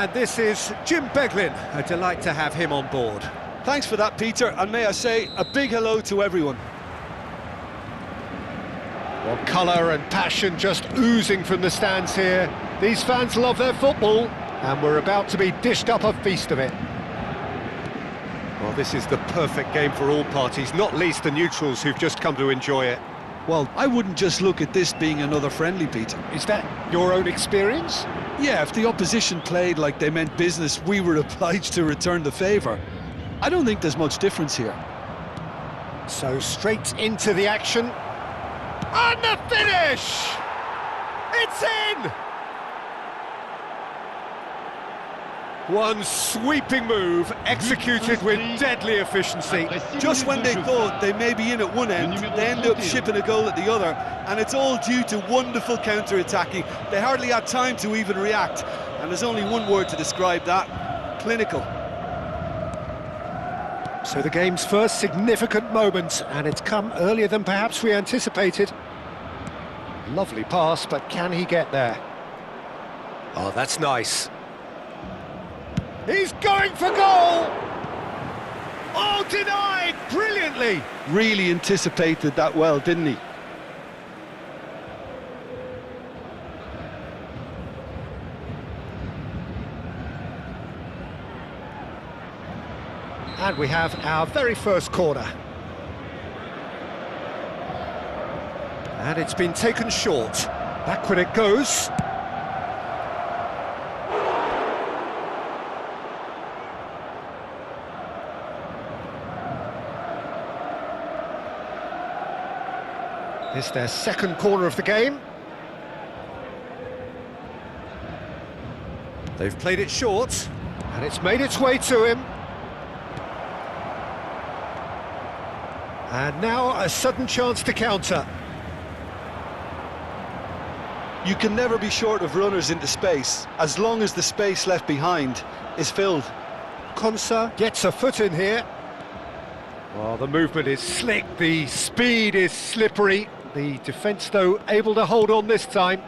And this is Jim Beglin. A delight to have him on board. Thanks for that, Peter, and may I say a big hello to everyone. Well, colour and passion just oozing from the stands here. These fans love their football, and we're about to be dished up a feast of it. Well, this is the perfect game for all parties, not least the neutrals who've just come to enjoy it. Well, I wouldn't just look at this being another friendly, Peter. Is that your own experience? Yeah, if the opposition played like they meant business, we were obliged to return the favour. I don't think there's much difference here. So straight into the action. And the finish! It's in! One sweeping move, executed with deadly efficiency. Just when they thought they may be in at one end, they end up shipping a goal at the other, and it's all due to wonderful counter-attacking. They hardly had time to even react, and there's only one word to describe that: clinical. So the game's first significant moment, and it's come earlier than perhaps we anticipated. Lovely pass, but can he get there? Oh, that's nice. He's going for goal! Oh, denied! Brilliantly! Really anticipated that well, didn't he? And we have our very first corner. And it's been taken short. Back when it goes. It's their second corner of the game. They've played it short, and it's made its way to him. And now a sudden chance to counter. You can never be short of runners into space, as long as the space left behind is filled. Konsa gets a foot in here. Well, the movement is slick, the speed is slippery. The defence, though, able to hold on this time.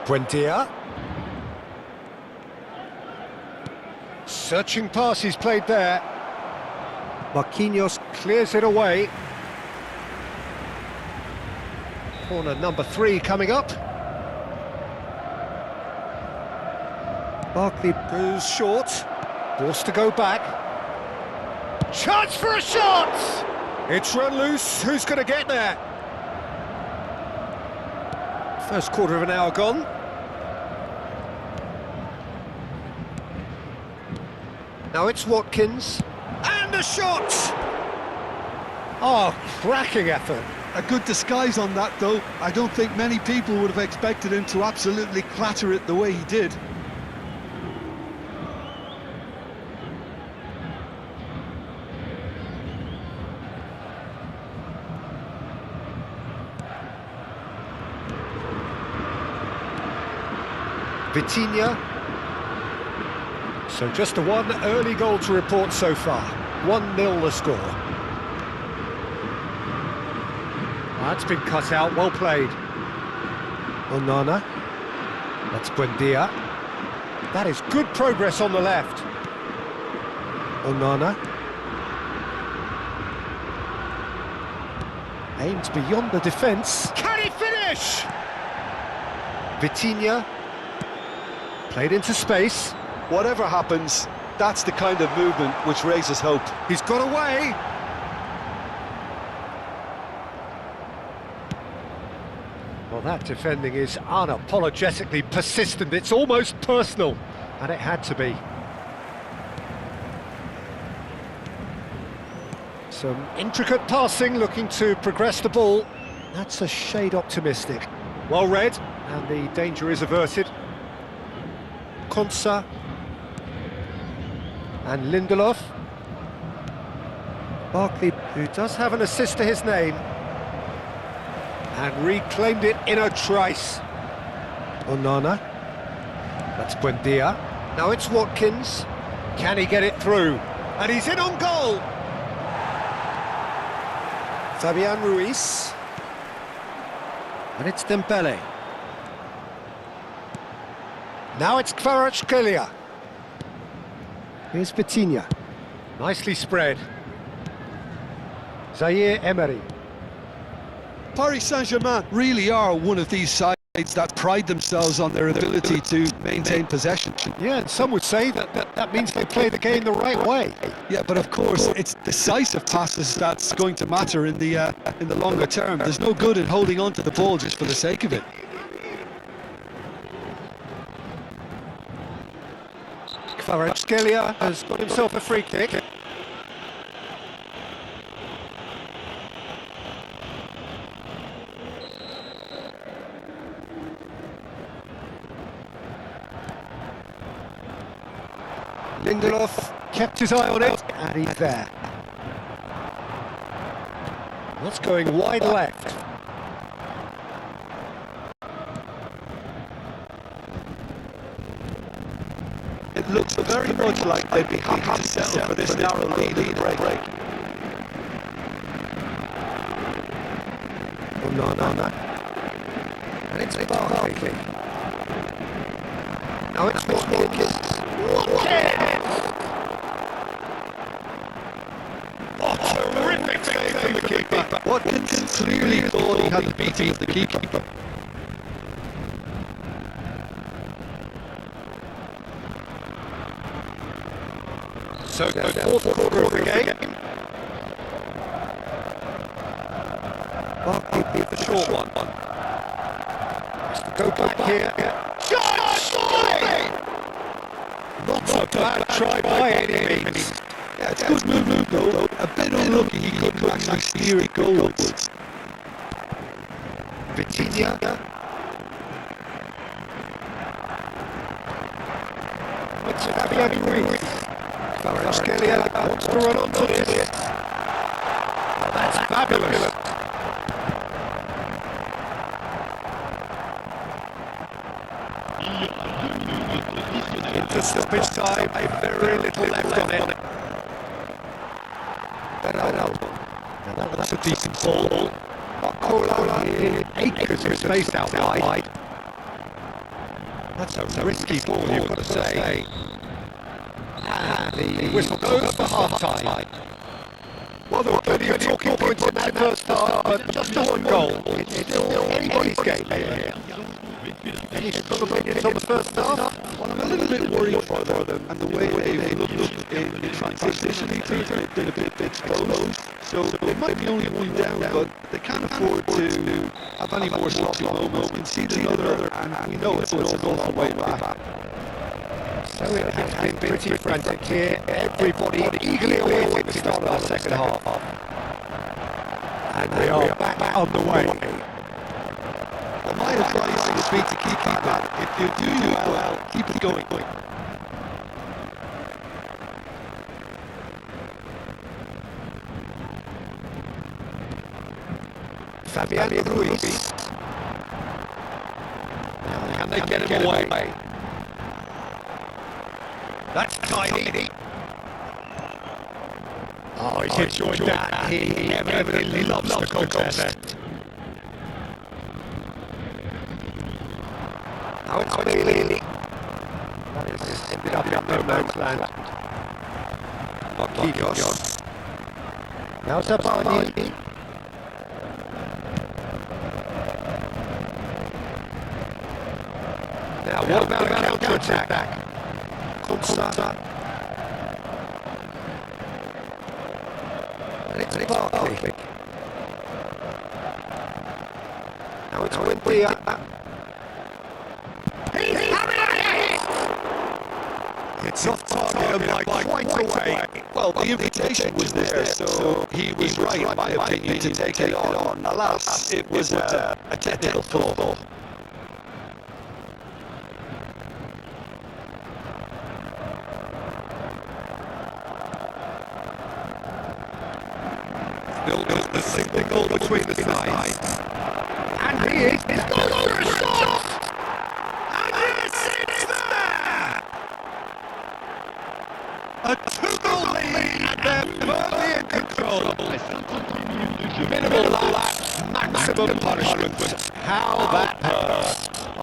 Buendia. Searching pass he's played there. Marquinhos clears it away. Corner number 3 coming up. Barkley goes short. Forced to go back. Chance for a shot! It's run loose. Who's going to get there? First quarter of an hour gone. Now it's Watkins. And a shot! Oh, cracking effort. A good disguise on that, though. I don't think many people would have expected him to absolutely clatter it the way he did. Vitinha. So just a one early goal to report so far. 1-0 the score. That's been cut out, well played. Onana. That's Buendia. That is good progress on the left. Onana. Aims beyond the defence. Can he finish? Vitinha. Played into space. Whatever happens, that's the kind of movement which raises hope. He's got away. Well, that defending is unapologetically persistent. It's almost personal, and it had to be. Some intricate passing, looking to progress the ball. That's a shade optimistic. Well read, and the danger is averted. Konsa and Lindelof. Barkley, who does have an assist to his name, and reclaimed it in a trice. Onana. That's Buendia. Now it's Watkins. Can he get it through? And he's in on goal! Fabian Ruiz. And it's Dembele. Now it's Kvaratskhelia. Here's Vitinha. Nicely spread. Zaire Emery. Paris Saint-Germain really are one of these sides that pride themselves on their ability to maintain possession. Yeah, and some would say that means they play the game the right way. Yeah, but of course, it's decisive passes that's going to matter in the longer term. There's no good in holding on to the ball just for the sake of it. Kvaratskhelia has got himself a free kick. Lindelof kept his eye on it, and he's there. That's going wide left. It looks very much like they'd be happy to settle for this narrow lead in the break. Oh, no. And it's Barkley. Now it's Watkins. Oh, terrific save from the keeper. Watkins clearly thought he had the beating of the keeper. So the fourth quarter of the game. Barkley with the short one. Has to go back here. Not a bad try by any means. Yeah, it's a good move though. A bit unlucky he couldn't actually steer it goalwards. Vitinha. It's Fabian Ruiz. Kvaratskhelia wants to run onto this. Oh, that's fabulous. Into stoppage time, very little left on it. Now that's a decent ball. Acres of space out wide. That's a risky ball, you've got to say. And the whistle goes for half-time. Well, there were plenty of talking points in that first half, but just one goal. It's still anybody's game here. Any sort of opinions on the first half? Well, I'm a little bit worried for them and the way they've looked in transition. They've been a bit exposed. So it might be only one down, but they can't afford to have any more sloppy moments. We can see another, and we know it's an awful way back. So it has been pretty frantic here. Everybody eagerly awaiting the start of the second half. And they are back on the way. Well, my advice would be to keep that. If you do well, keep it going. Fabian Ruiz. Can they get him away? That's tiny. Oh, he's enjoyed that. He evidently loves the contest. Now it's Bailey. That is ended up in no man's land. Marquinhos. Now Zabani. Now what about a counter-attack? Consta. And it's Barkley. Now it's Wimpy. He's having a hit! It's off target by quite a way. Well, the invitation was there, so he was right, in my opinion, to take it on. Alas, it was a technical flaw. Still got the single goal between the sides. And he is going for a shot! And yes, it's there! A 2-goal lead, and they're firmly in control. Minimal lapse, maximum punishment. How that hurt.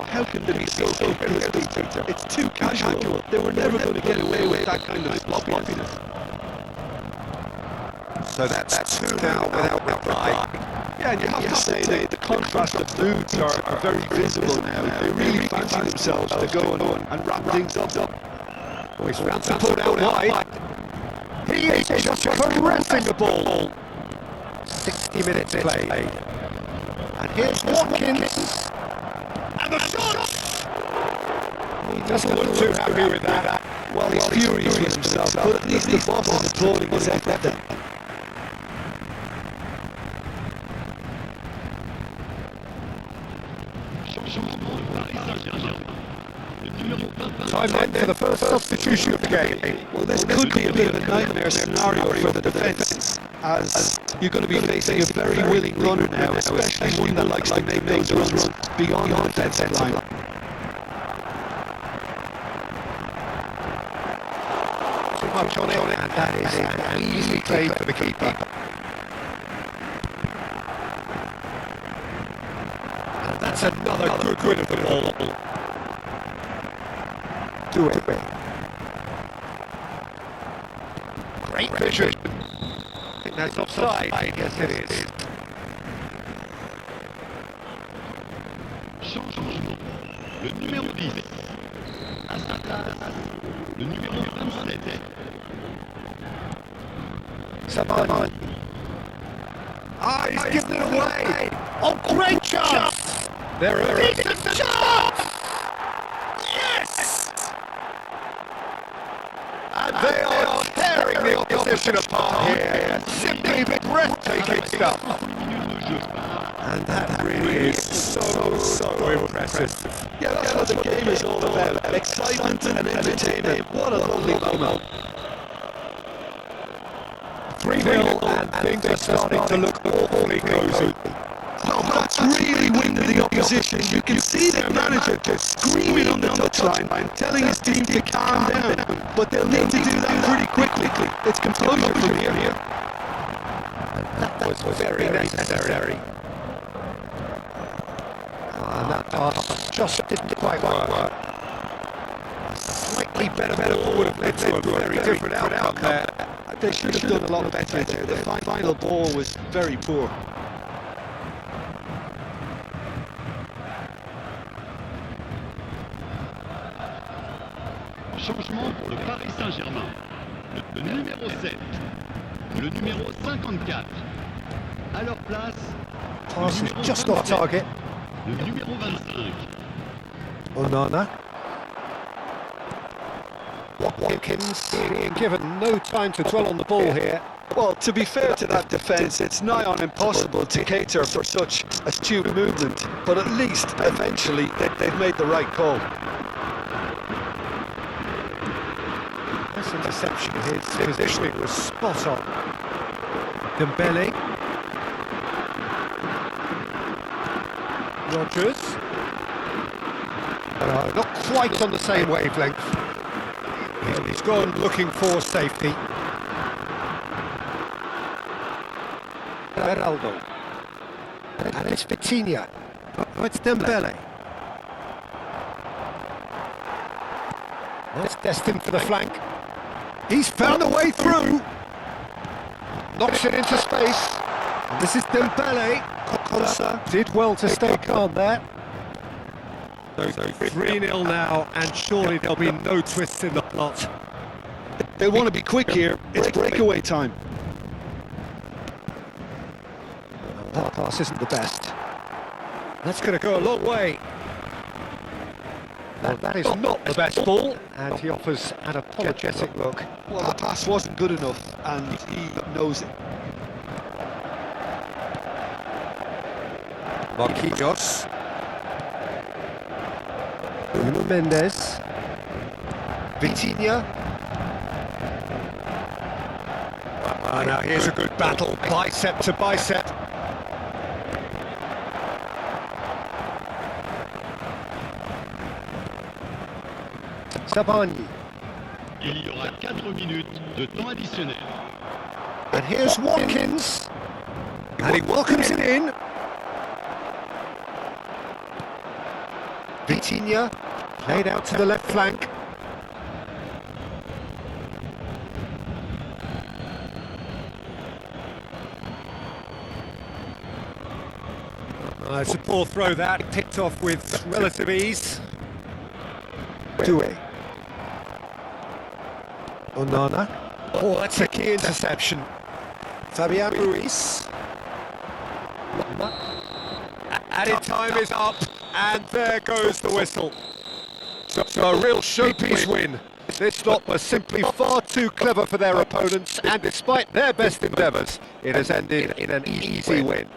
How can to be so careless, Peter. It's too casual. They were never going to get away with that kind of sloppiness. So that's two now without reply. Yeah, and you have to say the contrast of moods are very visible now. They really fancy themselves to go and wrap things up. Oh, he's found to put out wide. He is just caressing the ball. 60 minutes played. And here's Watkins. And the shot! He doesn't look too happy with that. Well, he's furious with himself, but at least the boss is applauding his effort then. Time then for the first substitution of the game. Well, this could be a bit of a nightmare scenario for the defence, as you're going to be facing a very willing runner now, especially one that likes to make those runs beyond the defensive line. Too much on it, and that is an easy play for the keeper. And that's another good win of the ball. Do it. Great vision. I think that's offside. Yes, it is. Changement. Le numéro 10. À sa place, le numéro 27. Sabani. Ah, he's given it away. Oh, great chance. There it is. Decent chance. Yes. And they are tearing the opposition apart here. Simply breathtaking stuff. And that really is so impressive. Yeah, that's what the game is all about. Excitement and entertainment. What a lovely moment. 3-0 and things are starting to look awfully cosy. Well, that's really winded the opposition. You can see the manager just screaming on the touchline, telling his team to calm down. But they'll need to do that pretty quickly. It's composure from here. That was very necessary. And that pass just didn't quite work. A slightly better ball would have led to a very different outcome there. They should have done a lot better there. The final ball was very poor. Changement pour le Paris Saint-Germain. Le numéro 7. Le numéro 54. À leur place, Pass is just off target. le numéro 25. Onana. Watkins being given no time to dwell on the ball here. Well, to be fair to that defence, it's nigh on impossible to cater for such astute movement. But at least, eventually, they've made the right call. This interception, his positioning was spot on. Dembele. Rodgers. Not quite on the same wavelength. He's gone looking for safety. Beraldo. And it's Vitinha. Oh, it's Dembele. Well, it's destined for the flank. He's found a way through. Knocks it into space. And this is Dembele. Kokosa did well to stay calm there. So 3-0 now, and surely there'll be no twists in the plot. They want to be quick here. It's breakaway time. That pass isn't the best. That's going to go a long way. Well, that is not the best ball, and he offers an apologetic look. Well, the pass wasn't good enough, and he knows it. Marquinhos. Bruno Mendes. Vitinha. Now here's a good battle, bicep to bicep. Sabani. Il y aura 4 minutes de temps additionnel. And here's Watkins. And he welcomes it in. Vitinha played out to the left flank. It's a poor throw that, picked off with relative ease. Doué. Onana. Oh, that's a key interception. Fabian Ruiz. Added time is up, and there goes the whistle. So a real showpiece win. This lot was simply far too clever for their opponents, and despite their best endeavours, it has ended in an easy win.